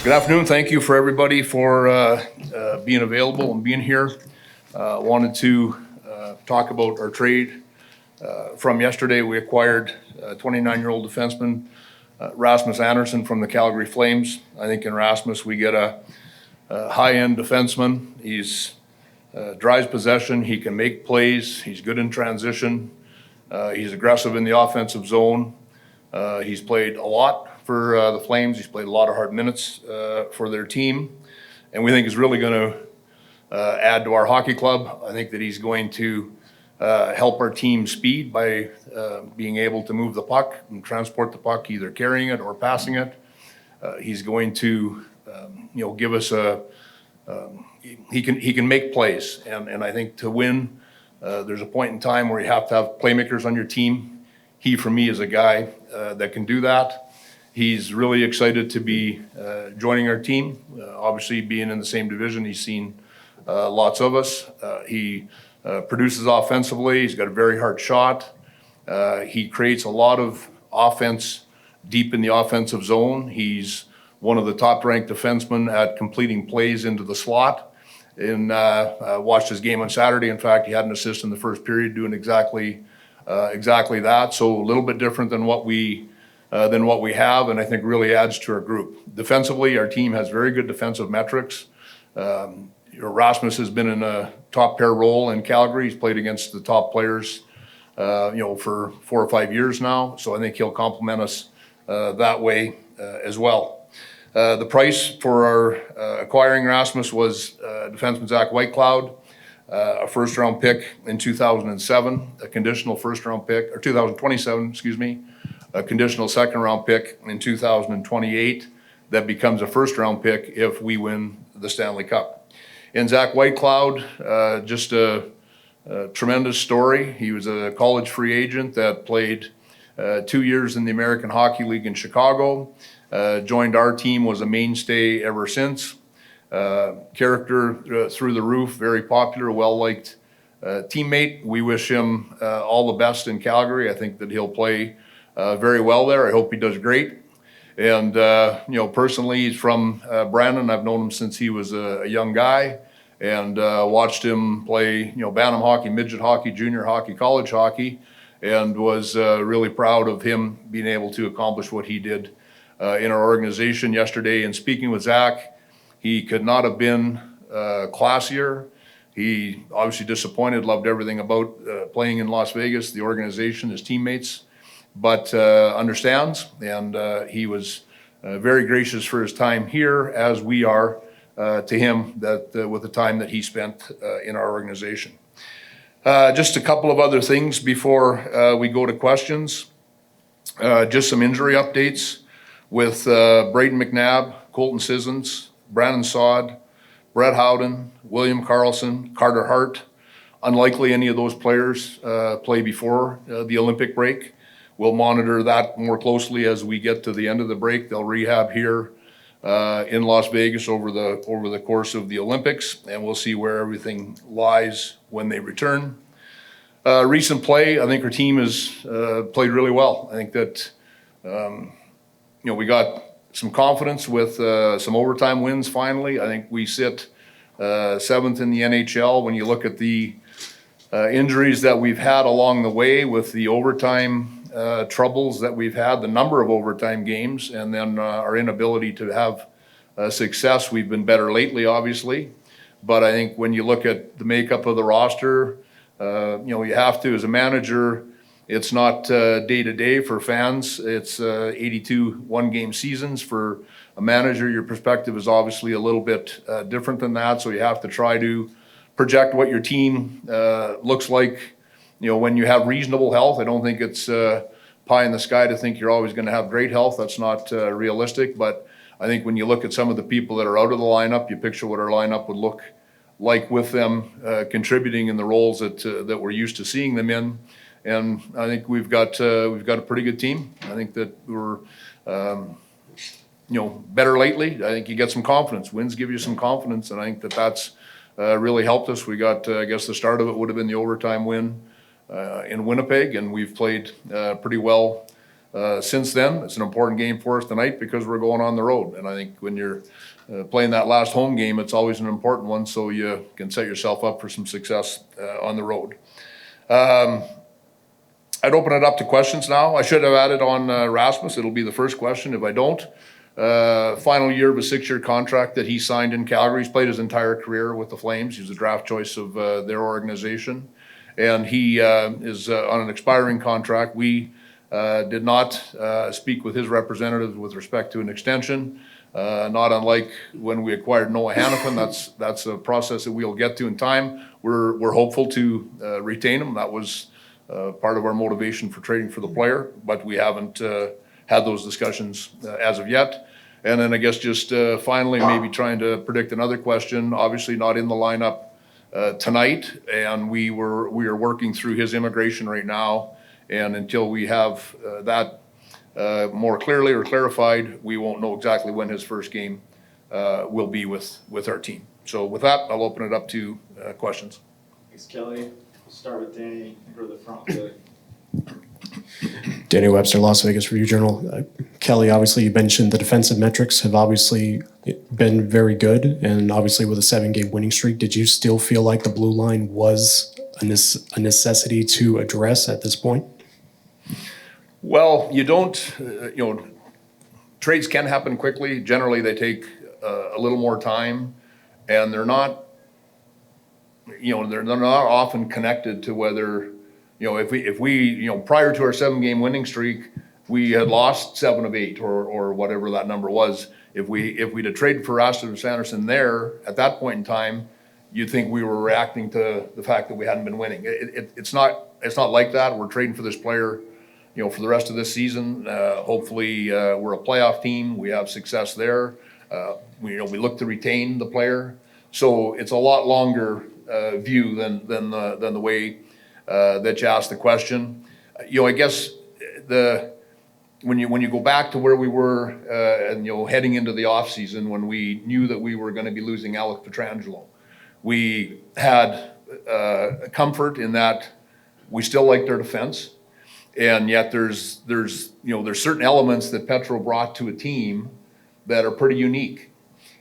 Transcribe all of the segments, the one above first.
Good afternoon. Thank you for everybody for being available and being here. Wanted to talk about our trade from yesterday. We acquired 29-year-old defenseman Rasmus Andersson from the Calgary Flames. I think in Rasmus we get a high-end defenseman. He's drives possession. He can make plays. He's good in transition. He's aggressive in the offensive zone. He's played a lot for the Flames. He's played a lot of hard minutes for their team, and we think he's really going to add to our hockey club. I think that he's going to help our team speed by being able to move the puck and transport the puck, either carrying it or passing it. He's going to, give us he can make plays, and I think to win, there's a point in time where you have to have playmakers on your team. He, for me, is a guy that can do that. He's really excited to be joining our team. Obviously, being in the same division, he's seen lots of us. He produces offensively. He's got a very hard shot. He creates a lot of offense deep in the offensive zone. He's one of the top-ranked defensemen at completing plays into the slot. And watched his game on Saturday. In fact, he had an assist in the first period, doing exactly that. So a little bit different than what we have, and I think really adds to our group. Defensively, our team has very good defensive metrics. Rasmus has been in a top pair role in Calgary. He's played against the top players, for 4 or 5 years now. So I think he'll complement us that way as well. The price for our acquiring Rasmus was defenseman Zach Whitecloud, a first-round pick in 2007, a conditional first-round pick, or 2027, excuse me, a conditional second-round pick in 2028 that becomes a first-round pick if we win the Stanley Cup. And Zach Whitecloud, just a tremendous story. He was a college free agent that played 2 years in the American Hockey League in Chicago, joined our team, was a mainstay ever since. Character through the roof, very popular, well-liked teammate. We wish him all the best in Calgary. I think that he'll play very well there. I hope he does great. And, personally, he's from Brandon. I've known him since he was a young guy, and watched him play, Bantam hockey, midget hockey, junior hockey, college hockey, and was really proud of him being able to accomplish what he did in our organization yesterday. And speaking with Zach, he could not have been classier. He obviously disappointed, loved everything about playing in Las Vegas, the organization, his teammates, but understands, and he was very gracious for his time here, as we are to him with the time that he spent in our organization. Just a couple of other things before we go to questions. Just some injury updates with Braden McNabb, Colton Sissons, Brandon Saad, Brett Howden, William Karlsson, Carter Hart. Unlikely any of those players play before the Olympic break. We'll monitor that more closely as we get to the end of the break. They'll rehab here in Las Vegas over the course of the Olympics, and we'll see where everything lies when they return. Recent play, I think our team has played really well. I think that we got some confidence with some overtime wins finally. I think we sit 7th in the NHL when you look at the injuries that we've had along the way with the overtime troubles that we've had, the number of overtime games, and then our inability to have success. We've been better lately, obviously, but I think when you look at the makeup of the roster, you have to, as a manager, it's not day to day for fans. It's 82 one-game seasons. For a manager, your perspective is obviously a little bit different than that, so you have to try to project what your team looks like. When you have reasonable health. I don't think it's pie in the sky to think you're always going to have great health. That's not realistic. But I think when you look at some of the people that are out of the lineup, you picture what our lineup would look like with them contributing in the roles that we're used to seeing them in. And I think we've got a pretty good team. I think that we're better lately. I think you get some confidence. Wins give you some confidence, and I think that's really helped us. We got, I guess the start of it would have been the overtime win in Winnipeg, and we've played pretty well since then. It's an important game for us tonight because we're going on the road. And I think when you're playing that last home game, it's always an important one, so you can set yourself up for some success on the road. I'd open it up to questions now. I should have added on Rasmus. It'll be the first question if I don't. Final year of a 6-year contract that he signed in Calgary. He's played his entire career with the Flames. He was a draft choice of their organization. And he is on an expiring contract. We did not speak with his representatives with respect to an extension. Not unlike when we acquired Noah Hannafin. That's a process that we'll get to in time. We're hopeful to retain him. That was part of our motivation for trading for the player, but we haven't had those discussions as of yet. And then I guess just finally maybe trying to predict another question. Obviously not in the lineup tonight, and we are working through his immigration right now. And until we have that more clearly or clarified, we won't know exactly when his first game will be with our team. So with that, I'll open it up to questions. Thanks, Kelly. We'll start with Danny for the front. Kelly. Danny Webster, Las Vegas Review-Journal. Kelly, obviously you mentioned the defensive metrics have obviously been very good, and obviously with a 7-game winning streak, did you still feel like the blue line was a necessity to address at this point? Well, you don't, trades can happen quickly. Generally, they take a little more time, and they're not often connected to whether, if we prior to our 7-game winning streak, we had lost 7 of 8 or whatever that number was. If we'd have traded for Rasmus Andersson there at that point in time, you'd think we were reacting to the fact that we hadn't been winning. It's not like that. We're trading for this player, for the rest of this season. Hopefully, we're a playoff team. We have success there. We look to retain the player. So it's a lot longer view than the way that you asked the question. I guess when you go back to where we were and heading into the off season when we knew that we were going to be losing Alex Pietrangelo, we had comfort in that we still liked our defense, and yet there's certain elements that Petro brought to a team that are pretty unique.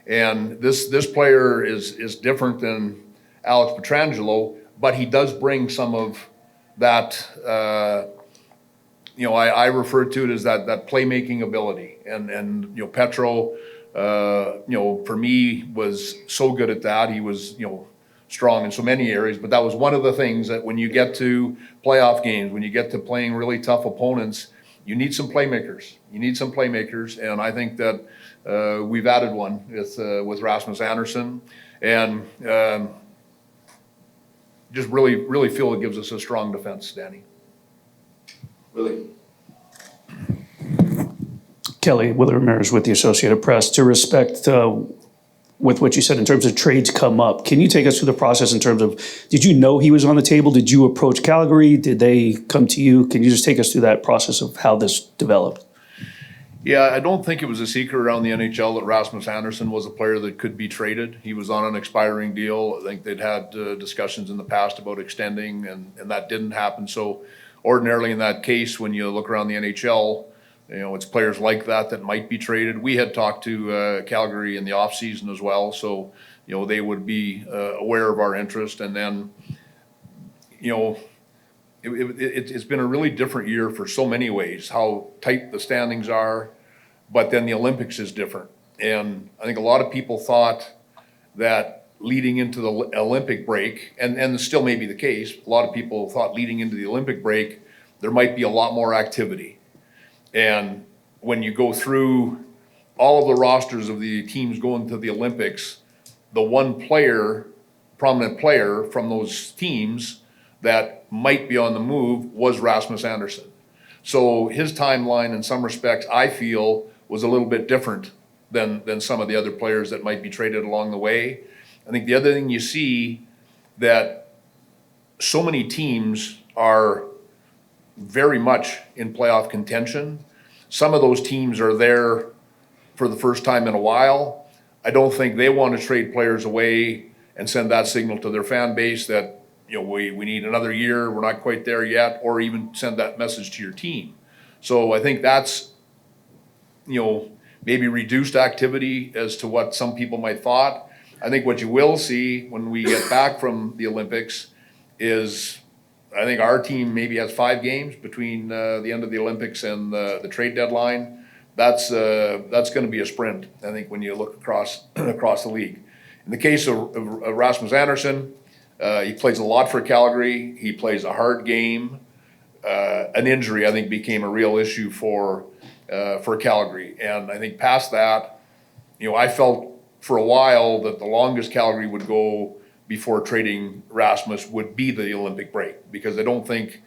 And this player is different than Alex Pietrangelo, but he does bring some of that. I refer to it as that playmaking ability, and Petro, for me was so good at that. He was strong in so many areas, but that was one of the things that when you get to playoff games, when you get to playing really tough opponents, you need some playmakers. And I think that we've added one with Rasmus Andersson, and just really feel it gives us a strong defense, Danny. Willie. Kelly, Willie Ramirez with the Associated Press. To respect with what you said in terms of trades come up, can you take us through the process in terms of, did you know he was on the table? Did you approach Calgary? Did they come to you? Can you just take us through that process of how this developed? Yeah, I don't think it was a secret around the NHL that Rasmus Andersson was a player that could be traded. He was on an expiring deal. I think they'd had discussions in the past about extending, and that didn't happen. So ordinarily in that case, when you look around the NHL, it's players like that might be traded. We had talked to Calgary in the offseason as well, so they would be aware of our interest. And then it's been a really different year for so many ways, how tight the standings are, but then the Olympics is different. And I think a lot of people thought that leading into the Olympic break, and still may be the case, a lot of people thought leading into the Olympic break, there might be a lot more activity. And when you go through all of the rosters of the teams going to the Olympics, the one prominent player from those teams that might be on the move was Rasmus Andersson. So his timeline in some respects, I feel, was a little bit different than some of the other players that might be traded along the way. I think the other thing you see that so many teams are very much in playoff contention. Some of those teams are there for the first time in a while. I don't think they want to trade players away and send that signal to their fan base that we need another year, we're not quite there yet, or even send that message to your team. So I think that's, maybe reduced activity as to what some people might thought. I think what you will see when we get back from the Olympics is, I think our team maybe has 5 games between the end of the Olympics and the trade deadline. That's going to be a sprint, I think, when you look across the league. In the case of Rasmus Andersson, he plays a lot for Calgary. He plays a hard game. An injury, I think, became a real issue for Calgary. And I think past that, I felt for a while that the longest Calgary would go before trading Rasmus would be the Olympic break, because I don't think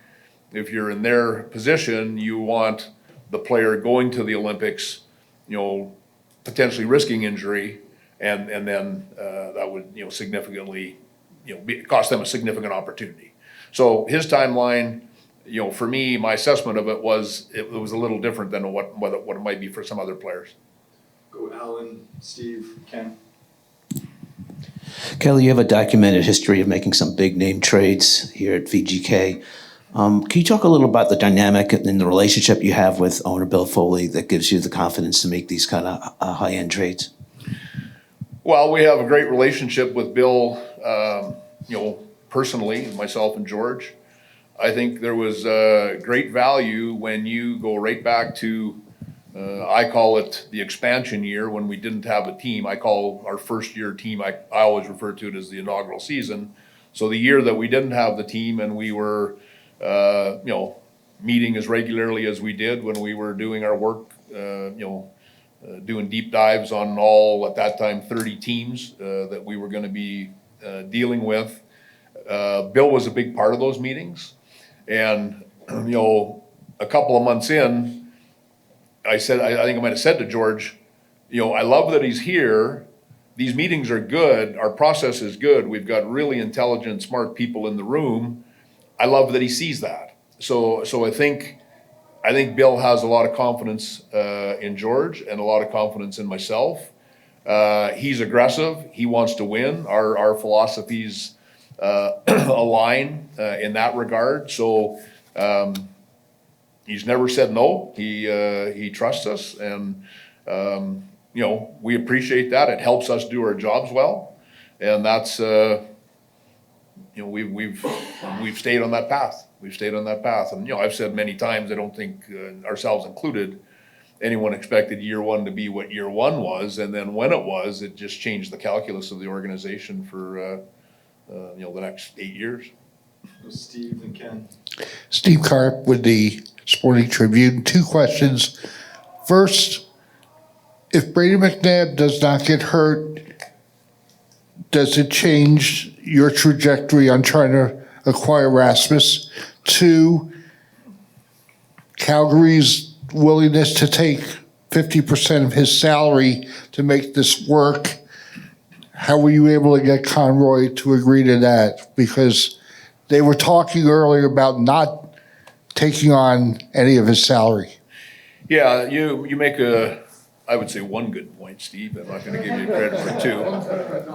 if you're in their position, you want the player going to the Olympics, potentially risking injury, and then that would, significantly, cost them a significant opportunity. So his timeline, for me, my assessment of it was a little different than what it might be for some other players. Go Alan, Steve, Ken. Kelly, you have a documented history of making some big name trades here at VGK. Can you talk a little about the dynamic and the relationship you have with owner Bill Foley that gives you the confidence to make these kind of high-end trades? Well, we have a great relationship with Bill, personally, myself and George. I think there was great value when you go right back to, I call it the expansion year when we didn't have a team. I call our first year team, I always refer to it as the inaugural season. So the year that we didn't have the team and we were, meeting as regularly as we did when we were doing our work, doing deep dives on all, at that time, 30 teams that we were going to be dealing with. Bill was a big part of those meetings. And, a couple of months in, I think I might have said to George, I love that he's here. These meetings are good. Our process is good. We've got really intelligent, smart people in the room. I love that he sees that. So I think Bill has a lot of confidence in George and a lot of confidence in myself. He's aggressive. He wants to win. Our philosophies align in that regard. So he's never said no. He trusts us, and we appreciate that. It helps us do our jobs well, and that's we've stayed on that path. We've stayed on that path, and I've said many times, I don't think ourselves included, anyone expected year one to be what year one was, and then when it was, it just changed the calculus of the organization for the next 8 years. Steve and Ken. Steve Karp with the Sporting Tribune. 2 questions. First, if Brady McNabb does not get hurt, does it change your trajectory on trying to acquire Rasmus? 2, Calgary's willingness to take 50% of his salary to make this work. How were you able to get Conroy to agree to that? Because they were talking earlier about not taking on any of his salary. Yeah, you make I would say one good point, Steve. I'm not going to give you credit for 2.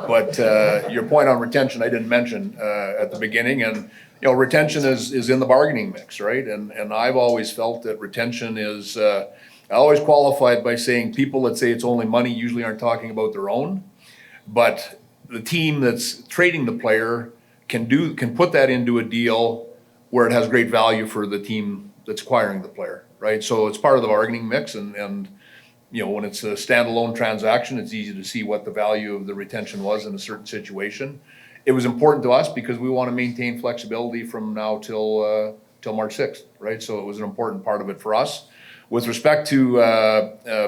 But your point on retention, I didn't mention at the beginning. And, retention is in the bargaining mix, right? And I've always felt that retention is, I always qualified by saying people that say it's only money usually aren't talking about their own. But the team that's trading the player can put that into a deal where it has great value for the team that's acquiring the player, right? So it's part of the bargaining mix, and when it's a standalone transaction, it's easy to see what the value of the retention was in a certain situation. It was important to us because we want to maintain flexibility from now till March 6th, right? So it was an important part of it for us. With respect to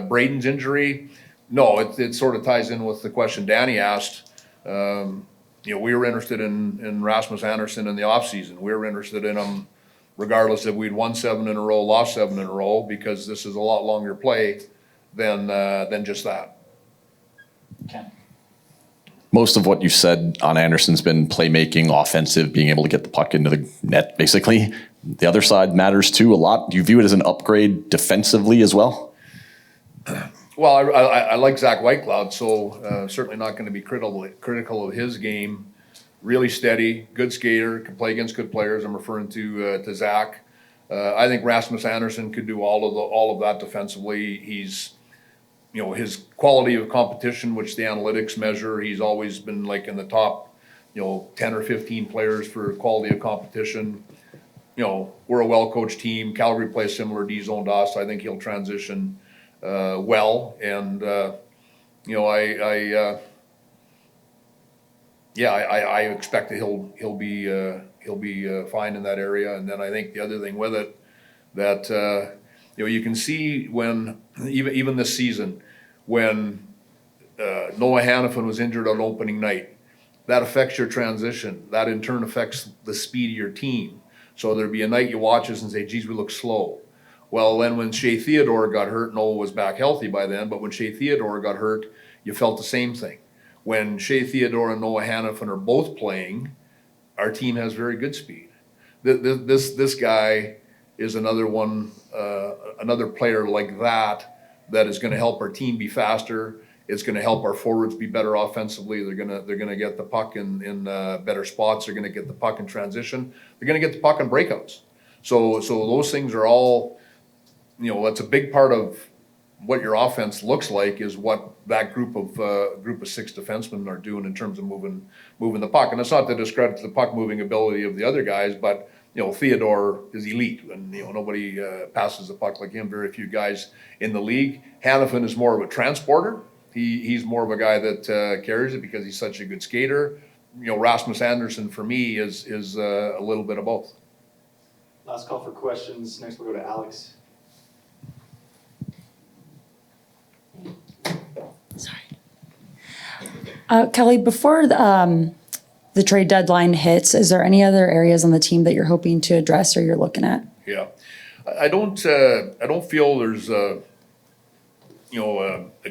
Braden's injury, no, it sort of ties in with the question Danny asked. We were interested in Rasmus Andersson in the offseason. We were interested in him regardless if we'd won 7 in a row, lost 7 in a row, because this is a lot longer play than just that. Ken. Most of what you said on Anderson's been playmaking, offensive, being able to get the puck into the net, basically. The other side matters too a lot. Do you view it as an upgrade defensively as well? Well, I like Zach Whitecloud, so certainly not going to be critical of his game. Really steady, good skater, can play against good players. I'm referring to Zach. I think Rasmus Andersson could do all of that defensively. He's, his quality of competition, which the analytics measure, he's always been like in the top, 10 or 15 players for quality of competition. We're a well-coached team. Calgary plays similar D-zone to us. I think he'll transition well, and I expect that he'll be fine in that area. And then I think the other thing with it that you can see when even this season when Noah Hannafin was injured on opening night, that affects your transition. That in turn affects the speed of your team. So there'd be a night you watch us and say, geez, we look slow. Well, then when Shea Theodore got hurt, Noah was back healthy by then, but when Shea Theodore got hurt, you felt the same thing. When Shea Theodore and Noah Hannafin are both playing, our team has very good speed. This guy is another one, another player like that is going to help our team be faster. It's going to help our forwards be better offensively. They're going to get the puck in better spots. They're going to get the puck in transition. They're going to get the puck in breakouts. So those things are all, that's a big part of what your offense looks like, is what that group of 6 defensemen are doing in terms of moving the puck. And it's not to discredit the puck moving ability of the other guys, but Theodore is elite, and nobody passes the puck like him. Very few guys in the league. Hannafin is more of a transporter. He's more of a guy that carries it because he's such a good skater. Rasmus Andersson for me is a little bit of both. Last call for questions. Next we'll go to Alex. Sorry. Kelly, before the trade deadline hits, is there any other areas on the team that you're hoping to address or you're looking at? Yeah, I don't feel there's a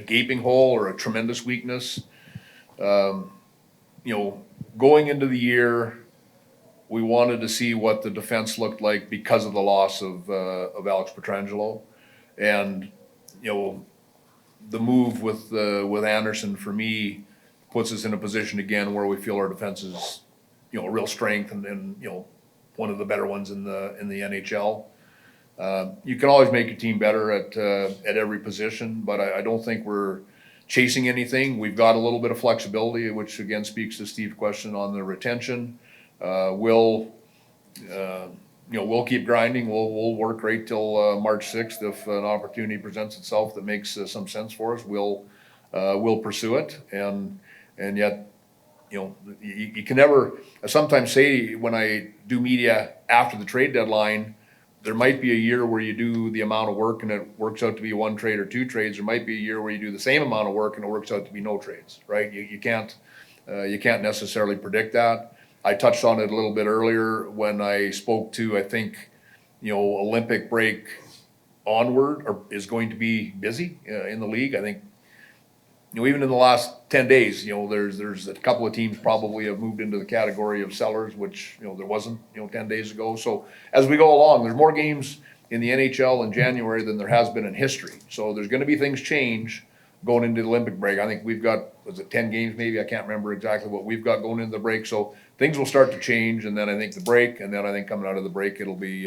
gaping hole or a tremendous weakness. Going into the year, we wanted to see what the defense looked like because of the loss of Alex Pietrangelo, and the move with Andersson for me puts us in a position again where we feel our defense is a real strength and one of the better ones in the NHL. You can always make your team better at every position, but I don't think we're chasing anything. We've got a little bit of flexibility, which again speaks to Steve's question on the retention. We'll keep grinding. We'll work right till March 6th. If an opportunity presents itself that makes some sense for us, we'll pursue it. And yet, you can never. I sometimes say when I do media after the trade deadline, there might be a year where you do the amount of work and it works out to be 1 trade or 2 trades. There might be a year where you do the same amount of work and it works out to be no trades, right? You can't necessarily predict that. I touched on it a little bit earlier when I spoke to, I think, Olympic break onward is going to be busy in the league. I think, even in the last 10 days, there's a couple of teams probably have moved into the category of sellers, which, there wasn't, 10 days ago. So as we go along, there's more games in the NHL in January than there has been in history. So there's going to be things change going into the Olympic break. I think we've got, 10 games maybe? I can't remember exactly what we've got going into the break. So things will start to change, and then I think the break, and then I think coming out of the break, it'll be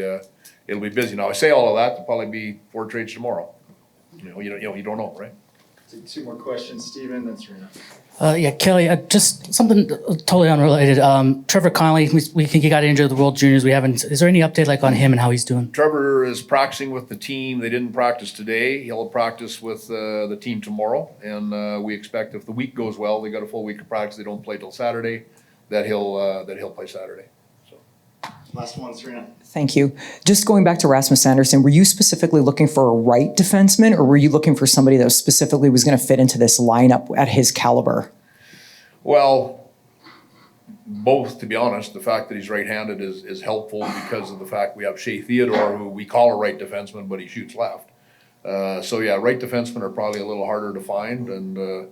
busy. Now I say all of that, there'll probably be 4 trades tomorrow. You don't know, right? Take 2 more questions. Steven, then Serena. Yeah, Kelly, just something totally unrelated. Trevor Connolly, we think he got injured at the World Juniors. Is there any update on him and how he's doing? Trevor is practicing with the team. They didn't practice today. He'll practice with the team tomorrow, and we expect if the week goes well, they got a full week of practice. They don't play till Saturday. That he'll play Saturday. Last one, Serena. Thank you. Just going back to Rasmus Andersson, were you specifically looking for a right defenseman, or were you looking for somebody that specifically was going to fit into this lineup at his caliber? Well, both, to be honest. The fact that he's right-handed is helpful because of the fact we have Shea Theodore, who we call a right defenseman, but he shoots left. So yeah, right defensemen are probably a little harder to find, and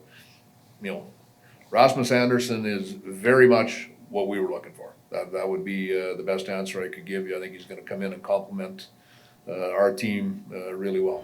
Rasmus Andersson is very much what we were looking for. That would be the best answer I could give you. I think he's going to come in and complement our team really well.